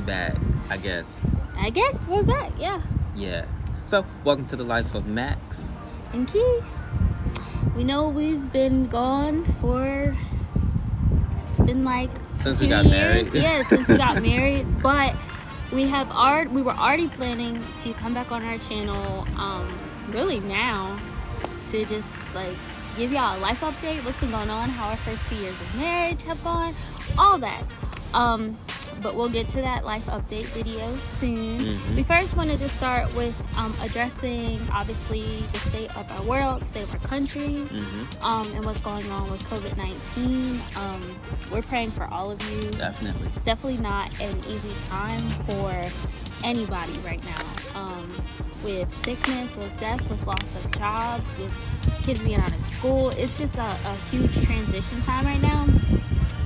back, I guess. I guess we're back, yeah. Yeah. So, welcome to the life of Max. And Key. We know we've been gone for... It's been like Since 2 we got years. married. Yeah, since we got married. But we were already planning to come back on our channel, really now, to just like give y'all a life update, what's been going on, how our first 2 years of marriage have gone, all that. But we'll get to that life update video soon. Mm-hmm. We first wanted to start with addressing, obviously, the state of our world, the state of our country, and what's going on with COVID-19. We're praying for all of you. Definitely. It's definitely not an easy time for anybody right now. With sickness, with death, with loss of jobs, with kids being out of school. It's just a huge transition time right now.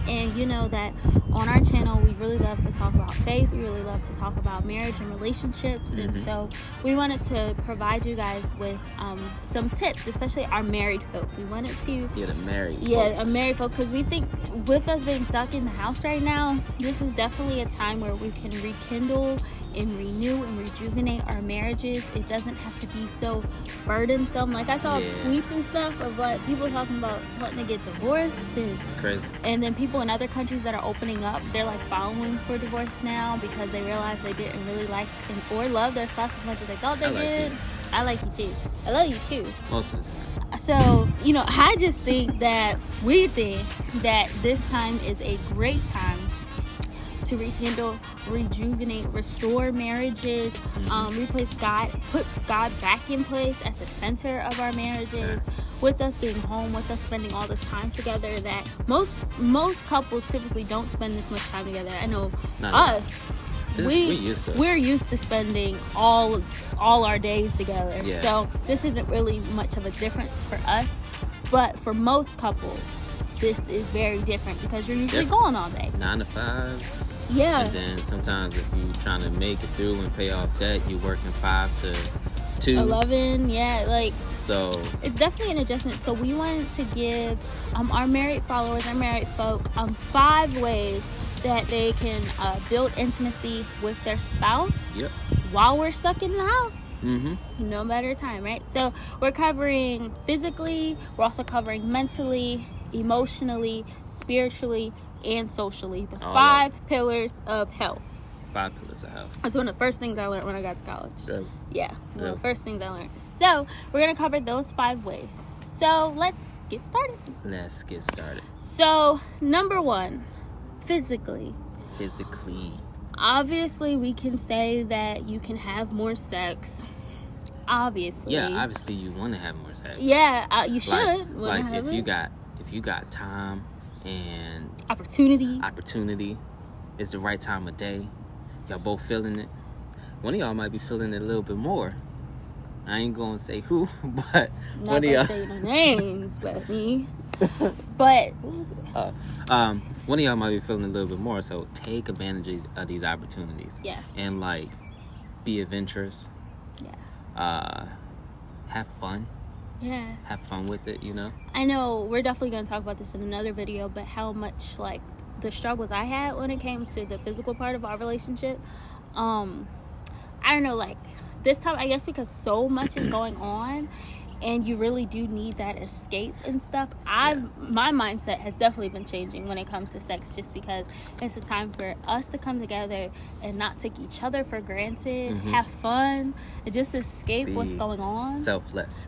And you know that on our channel, we really love to talk about faith. We really love to talk about marriage and relationships. And so we wanted to provide you guys with some tips, especially our married folk. We wanted to... Yeah, the married folks. A married folk. Because we think with us being stuck in the house right now, this is definitely a time where we can rekindle and renew and rejuvenate our marriages. It doesn't have to be so burdensome. Like I saw tweets and stuff of like people talking about wanting to get divorced and crazy. And then people in other countries that are opening up, they're like filing for divorce now because they realize they didn't really like or love their spouse as much as they thought they did. I like you too. I love you too. Most of the time. So, you know, I just think that this time is a great time to rekindle, rejuvenate, restore marriages, put God back in place at the center of our marriages. With us being home, with us spending all this time together, that most couples typically don't spend this much time together. I know we're used to spending all our days together. Yeah. So this isn't really much of a difference for us, but for most couples, this is very different because you're usually gone all day. 9 to 5. Yeah. And then sometimes if you're trying to make it through and pay off debt, you're working 5 to 2. 11, so it's definitely an adjustment. So we wanted to give our married followers, our married folk, 5 ways that they can build intimacy with their spouse while we're stuck in the house. So no better time, right? So we're covering physically, we're also covering mentally, emotionally, spiritually, and socially. The 5 pillars of health. 5 pillars of health. That's one of the first things I learned when I got to college. Really? Yeah, one of the first things I learned. So we're going to cover those 5 ways. So let's get started. So number 1, physically. Obviously, we can say that you can have more sex. Obviously. Yeah, obviously you want to have more sex. Yeah, you should. Like if you got time and opportunity, it's the right time of day. Y'all both feeling it. One of y'all might be feeling it a little bit more. I ain't gonna say who, but not gonna say no names, but me. But one of y'all might be feeling a little bit more, so take advantage of these opportunities. Yes. And like be adventurous. Yeah. Have fun. Yeah. Have fun with it, you know? I know we're definitely going to talk about this in another video, but how much, like, the struggles I had when it came to the physical part of our relationship. I don't know, like, this time, I guess because so much is going on and you really do need that escape and stuff. My mindset has definitely been changing when it comes to sex, just because it's a time for us to come together and not take each other for granted, have fun, and just escape what's going on.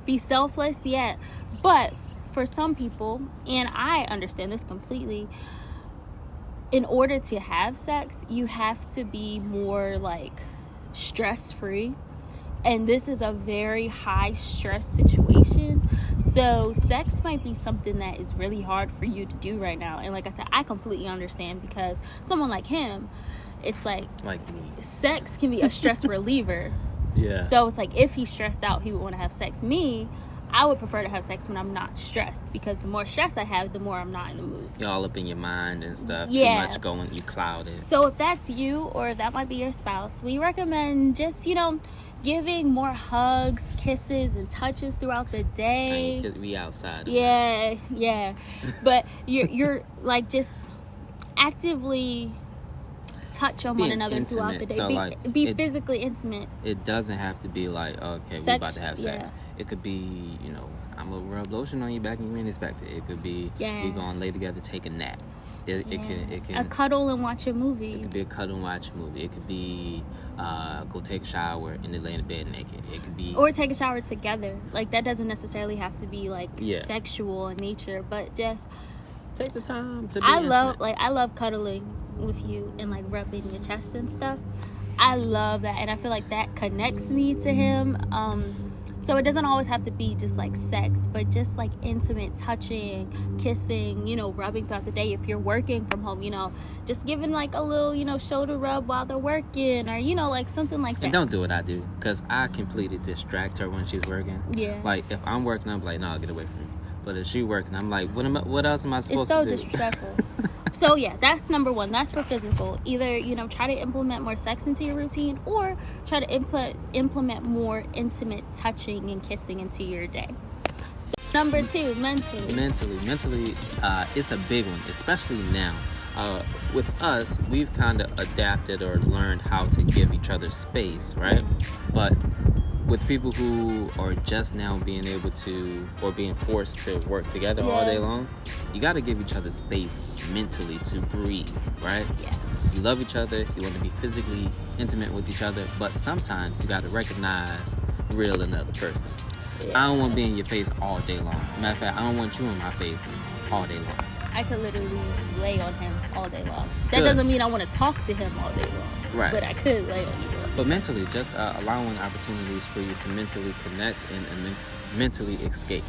Be selfless, yeah. But for some people, and I understand this completely, in order to have sex, you have to be more like stress-free. And this is a very high stress situation. So sex might be something that is really hard for you to do right now. And like I said, I completely understand, because someone like him, it's like me. Sex can be a stress reliever. Yeah. So it's like if he's stressed out, he would want to have sex. Me, I would prefer to have sex when I'm not stressed, because the more stress I have, the more I'm not in the mood. You're all up in your mind and stuff. Yeah. Too much going, you clouded. So if that's you, or that might be your spouse, we recommend just, giving more hugs, kisses, and touches throughout the day. We outside. Yeah. But you're like just actively touch on one another throughout the day. So be physically intimate. It doesn't have to be like, okay, we're about to have sex. Yeah. It could be, I'm gonna rub lotion on your back and you ain't expect it. It could be we gonna lay together, take a nap. It can a cuddle and watch a movie. It could be a cuddle and watch a movie. It could be go take a shower and then lay in the bed naked. It could be take a shower together. Like that doesn't necessarily have to be like sexual in nature, but just take the time to be I love cuddling with you and like rubbing your chest and stuff. I love that, and I feel like that connects me to him. So it doesn't always have to be just like sex, but just like intimate touching, kissing, rubbing throughout the day. If you're working from home, just giving like a little, shoulder rub while they're working, or, like something like that. And don't do what I do, because I completely distract her when she's working. Yeah. Like if I'm working, I'm like, no, get away from me. But if she's working, I'm like, what else am I supposed to do? It's so disrespectful. So yeah, that's number one. That's for physical. Either, try to implement more sex into your routine, or try to implement more intimate touching and kissing into your day. So, number two, mentally. Mentally, it's a big one, especially now. With us, we've kind of adapted or learned how to give each other space, right? But with people who are just now being able to, or being forced to work together all day long, you got to give each other space mentally to breathe, right? Yeah. You love each other, you want to be physically intimate with each other, but sometimes you got to recognize real another person. Yeah. I don't want to be in your face all day long. Matter of fact, I don't want you in my face all day long. I could literally lay on him all day long. That doesn't mean I want to talk to him all day long. Right. But I could lay on you. But mentally, just allowing opportunities for you to mentally connect and mentally escape.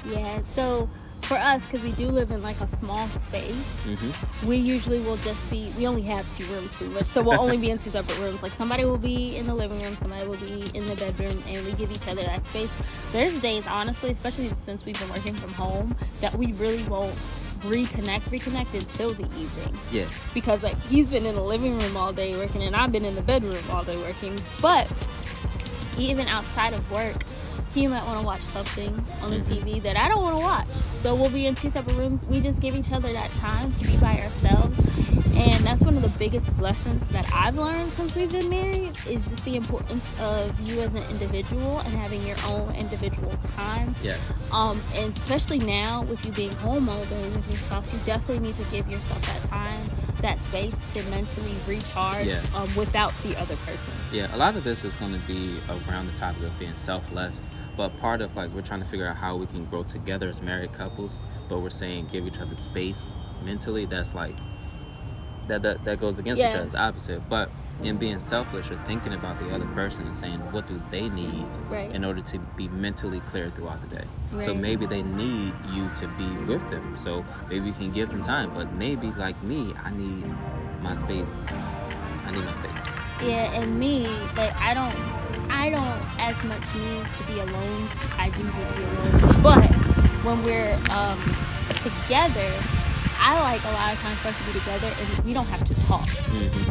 Yeah, so for us, because we do live in like a small space, we usually will we only have 2 rooms pretty much. So we'll only be in 2 separate rooms. Like somebody will be in the living room, somebody will be in the bedroom, and we give each other that space. There's days, honestly, especially since we've been working from home, that we really won't reconnect until the evening. Yeah. Because like he's been in the living room all day working and I've been in the bedroom all day working. But even outside of work, he might want to watch something on the TV that I don't want to watch. So we'll be in 2 separate rooms. We just give each other that time to be by ourselves. And that's one of the biggest lessons that I've learned since we've been married, is just the importance of you as an individual and having your own individual time. Yeah. And especially now with you being home all day with your spouse, you definitely need to give yourself that time, that space to mentally recharge without the other person. Yeah, a lot of this is going to be around the topic of being selfless, but part of like we're trying to figure out how we can grow together as married couples, but we're saying give each other space mentally. That's like that goes against each other's opposite. But in being selfish, you're thinking about the other person and saying what do they need in order to be mentally clear throughout the day. So maybe they need you to be with them, so maybe you can give them time. But maybe like me, I need my space. Yeah, and me, like I don't as much need to be alone. I do need to be alone, but when we're together, I like a lot of times for us to be together and we don't have to talk.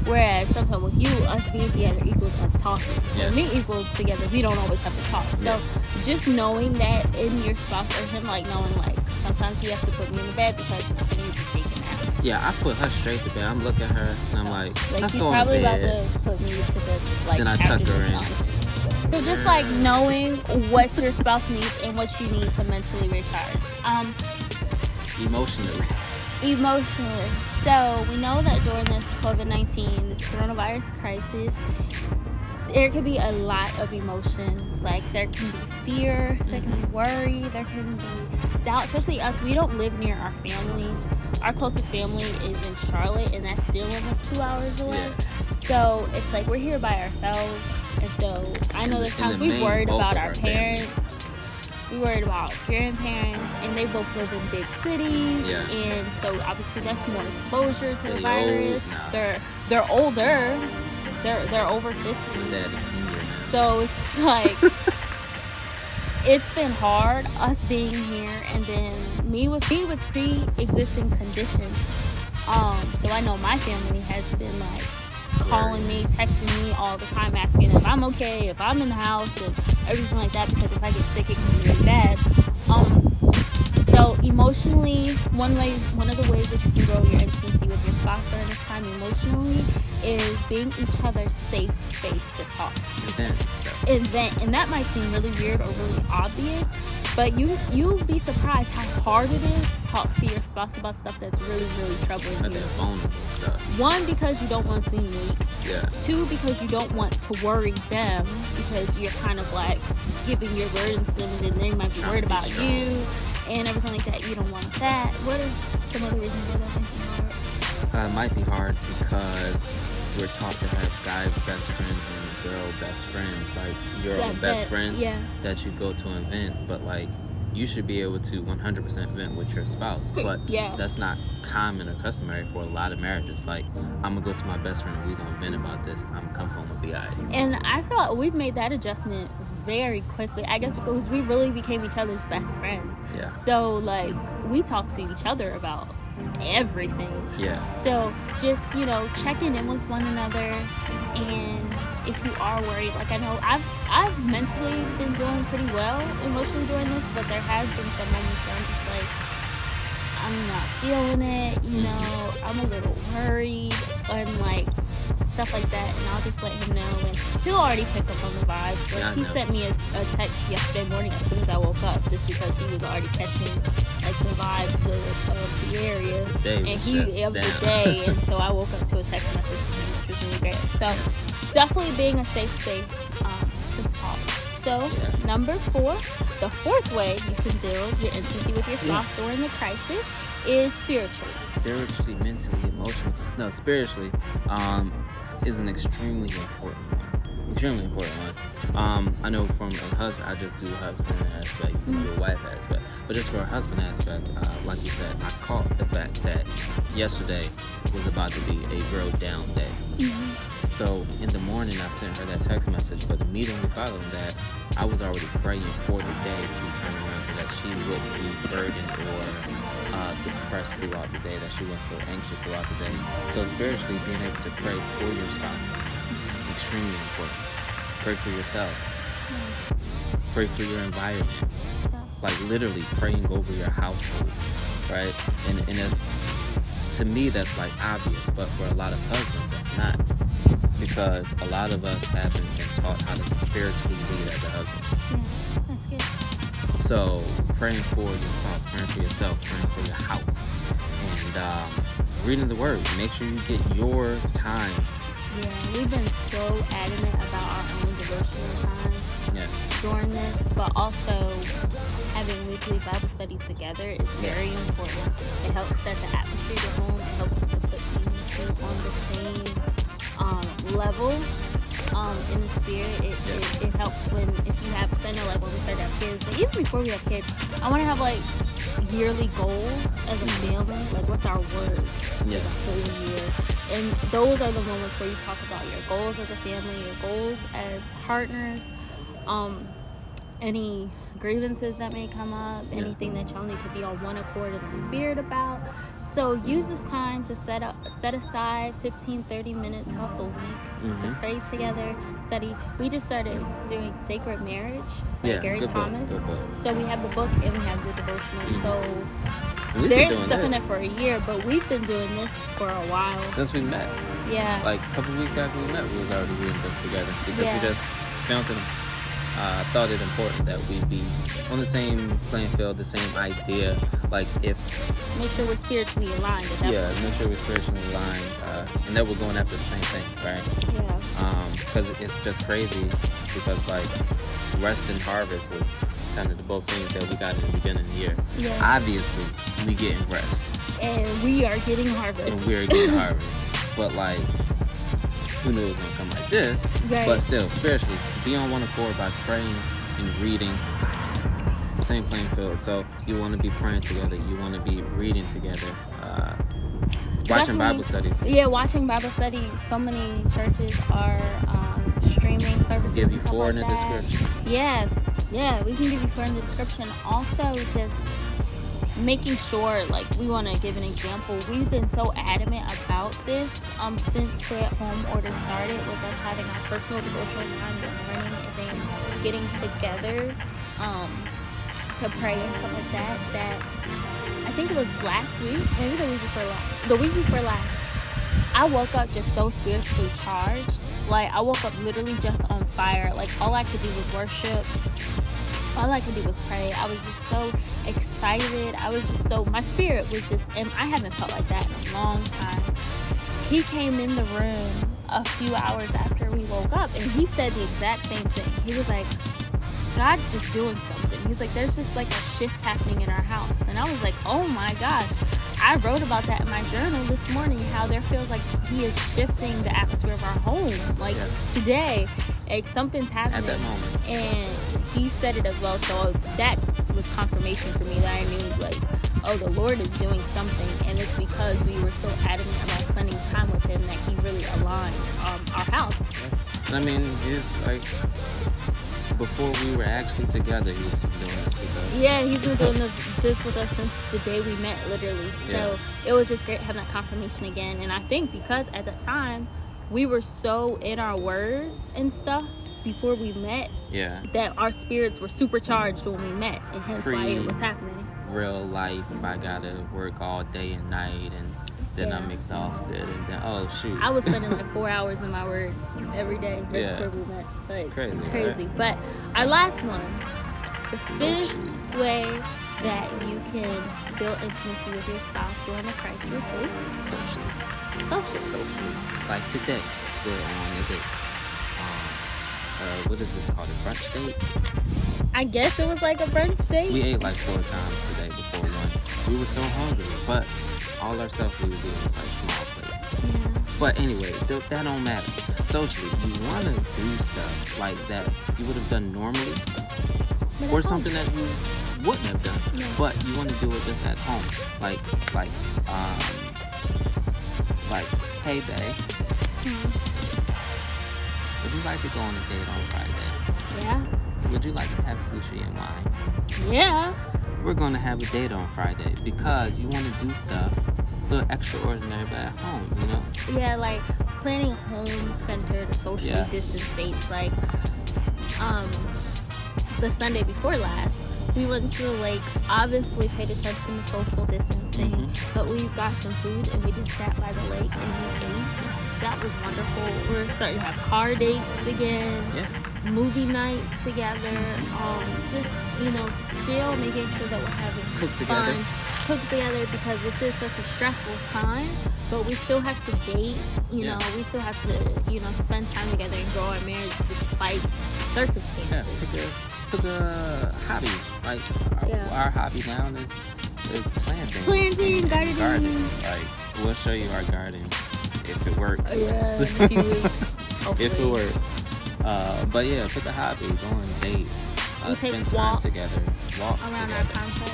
Whereas sometimes with you, us being together equals us talking. And me equals together, we don't always have to talk. So just knowing that in your spouse or him, like knowing like sometimes he has to put me in the bed because he needs to take a nap. Yeah, I put her straight to bed. I'm looking at her and I'm like let's he's go probably to bed. about to put me to bed. Like then I after tuck her this, in. honestly. So just like knowing what your spouse needs and what you need to mentally recharge. Emotionally. So we know that during this COVID-19, this coronavirus crisis, there could be a lot of emotions. Like there can be fear, there can be worry, there can be doubt. Especially us, we don't live near our family. Our closest family is in Charlotte, and that's still almost 2 hours away. So it's like we're here by ourselves. And so I know there's times we worried about our parents. We worried about grandparents, and they both live in big cities, and so obviously that's more exposure to the virus. They're older, they're over 50. So it's like it's been hard us being here, and then me with pre-existing conditions. So I know my family has been like calling me, texting me all the time, asking if I'm okay, if I'm in the house, and everything like that, because if I get sick, it can be really bad. So emotionally, one of the ways that you can grow your intimacy with of your spouse during this time emotionally is being each other's safe space to talk. And that might seem really weird or really obvious, but you'll be surprised how hard it is to talk to your spouse about stuff that's really, really troubling you. That vulnerable stuff. One, because you don't want to seem weak. Yeah. Two, because you don't want to worry them, because you're kind of like giving your burdens to them, and then they might be worried about you and everything like that. You don't want that. What are some other reasons why that might be hard? It might be hard because we're taught to have guys best friends and girl best friends. Like, your own best friends that you go to an event, but like, you should be able to 100% vent with your spouse. But that's not common or customary for a lot of marriages. Like, I'm gonna go to my best friend and we're gonna vent about this. I'm gonna come home and be alright. And I feel like we've made that adjustment very quickly, I guess, because we really became each other's best friends. Yeah. So like, we talk to each other about everything. Yeah. So just, checking in with one another, and if you are worried, like, I know I've mentally been doing pretty well emotionally during this, but there has been some moments where I'm just like, I'm not feeling it, I'm a little worried, and like stuff like that, and I'll just let him know, and he'll already pick up on the vibes. Like, he sent me a text yesterday morning as soon as I woke up, just because he was already catching like the vibes of the area of the day, and so I woke up to a text message from him, which was really great. So definitely being a safe space to talk. So number 4, the fourth way you can build your intimacy with your spouse during the crisis is spiritually. Spiritually, mentally, emotionally. No, spiritually is an extremely important one. I know from a husband, I just do a husband aspect, you can do a wife aspect. But just for a husband aspect, like you said, I caught the fact that yesterday was about to be a real down day. So in the morning, I sent her that text message, but immediately following that, I was already praying for the day to turn around so that she wouldn't be burdened or depressed throughout the day, that she wouldn't feel anxious throughout the day. So spiritually, being able to pray for your spouse, extremely important. Pray for yourself. Pray for your environment. Like, literally praying over your household, right? And it's, to me, that's like obvious, but for a lot of husbands, that's not. Because a lot of us haven't been taught how to spiritually lead as a husband. Yeah, that's good. So praying for your spouse, praying for yourself, praying for your house, and reading the Word. Make sure you get your time. Yeah, we've been so adamant about our own devotional time during this, but also having weekly Bible studies together is very important. It helps set the atmosphere of your home. It helps us to put you two on the same level in the spirit. It helps if you have, because I know, like, when we start to have kids, but even before we have kids, I want to have like yearly goals as a family. Like, what's our word for the whole year? And those are the moments where you talk about your goals as a family, your goals as partners, any grievances that may come up, anything that y'all need to be on one accord in the spirit about. So use this time to set aside 15-30 minutes off the week to pray together, study. We just started doing Sacred Marriage by Gary Thomas. So we have the book and we have the devotional. So there's stuff in it for a year, but we've been doing this for a while. Since we met. Yeah. Like a couple weeks after we met, we was already reading books together because we just found it. Thought it important that we be on the same playing field, the same idea. Like, if make sure we're spiritually aligned. Make sure we're spiritually aligned, and that we're going after the same thing, right? Yeah. Because it's just crazy. Because like, rest and harvest was kind of the both things that we got in the beginning of the year. Yeah. Obviously, we getting rest, and we are getting harvest. But like, who knew it was gonna come like this? Right. But still, spiritually, be on one accord by praying and reading. Same playing field. So you want to be praying together. You want to be reading together. Watching Bible studies. Yeah, watching Bible studies. So many churches are streaming services. Give you 4 in the description. Yes. Yeah, we can give you 4 in the description. Also, just making sure, like, we want to give an example. We've been so adamant about this since stay-at-home order started, with us having our personal devotional time in the morning and then getting together to pray and stuff like that, I think it was last week, maybe the week before last, I woke up just so spiritually charged. Like, I woke up literally just on fire. Like, all I could do was worship. All I could do was pray. I was just so excited. My spirit was just, and I haven't felt like that in a long time. He came in the room a few hours after we woke up, and he said the exact same thing. He was like, God's just doing something. He's like, there's just like a shift happening in our house. And I was like, oh my gosh. I wrote about that in my journal this morning, how there feels like he is shifting the atmosphere of our home. Like today, like something's happening. At that moment. And he said it as well. So that was confirmation for me that I knew, like, oh, the Lord is doing something. And it's because we were so adamant about spending time with him that he really aligned our house. Yeah. I mean, it's like, before we were actually together, he was doing this with us. Yeah, he's been doing this with us since the day we met, literally. So it was just great having that confirmation again. And I think because at that time, we were so in our word and stuff before we met, that our spirits were supercharged when we met, and hence why it was happening. Real life, if I gotta work all day and night, and then I'm exhausted, and then shoot, I was spending like 4 hours in my word every day before we met. Like crazy. Right? But our last one, the fifth way that you can build intimacy with your spouse during a crisis is socially. Like today, we're on a date. What is this called? A brunch date? I guess it was like a brunch date. We ate like 4 times today before lunch. We were so hungry, but all our stuff we were doing was like small plates. Yeah. But anyway, that don't matter. Socially, you want to do stuff like that you would have done normally, or something that you wouldn't have done, but you want to do it just at home. Like, hey, babe. Would you like to go on a date on Friday? Yeah. Would you like to have sushi and wine? Yeah. We're going to have a date on Friday because you want to do stuff a little extraordinary but at home, you know? Yeah, like planning home-centered or socially distanced dates. Like, the Sunday before last, we went to the lake, obviously paid attention to social distancing, but we got some food and we just sat by the lake and we ate. That was wonderful. We're starting to have car dates again, movie nights together, just, still making sure that we're having fun, cook together, because this is such a stressful time, but we still have to date, we still have to, spend time together and grow our marriage despite circumstances. Yeah, pick a hobby. Like, our hobby now is planting, gardening. Like, we'll show you our garden if it works. In a few weeks, hopefully. If it works. But yeah, pick a hobby, go on dates, spend time together, walk around together. our complex.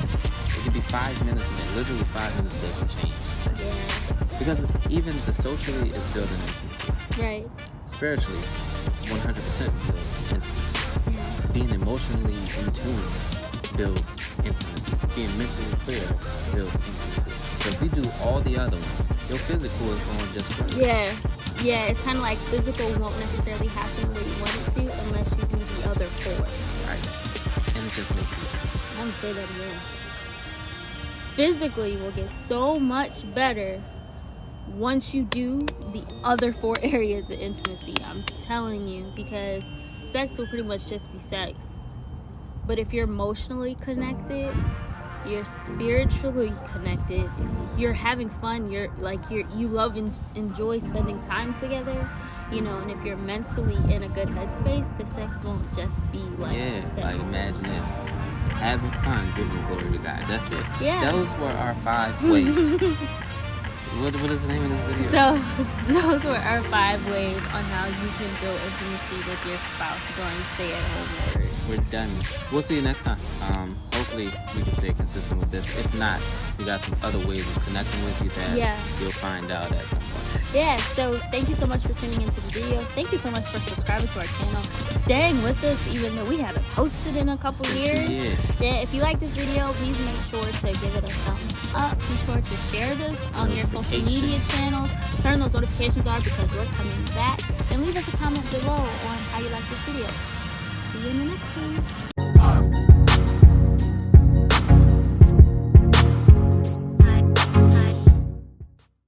It could be 5 minutes a day. Literally 5 minutes doesn't change. Yeah. Because even the socially is building intimacy. Right. Spiritually, 100% builds intimacy. Yeah. Being emotionally in tune builds intimacy. Being mentally clear builds intimacy. So if you do all the other ones, your physical is going just further. Yeah, it's kind of like physical won't necessarily happen the way you want it to unless you do the other 4. Right. And it just makes you. I'm going to say that again. Physically will get so much better once you do the other 4 areas of intimacy. I'm telling you, because sex will pretty much just be sex. But if you're emotionally connected, you're spiritually connected, you're having fun, you love and enjoy spending time together, and if you're mentally in a good headspace, the sex won't just be like sex. Like imagine this, having fun, giving glory to God. That's it. Yeah. Those were our 5 ways. What is the name of this video? So those were our 5 ways on how you can build intimacy with your spouse during stay-at-home order. We're done. We'll see you next time. Hopefully we can stay consistent with this. If not, we got some other ways of connecting with you that you'll find out at some point. Yeah, so thank you so much for tuning into the video. Thank you so much for subscribing to our channel, staying with us even though we haven't posted in a couple years. Yeah, if you like this video, please make sure to give it a thumbs up. Be sure to share this on your social media channels. Turn those notifications on because we're coming back. And leave us a comment below on how you like this video. See you in the next one.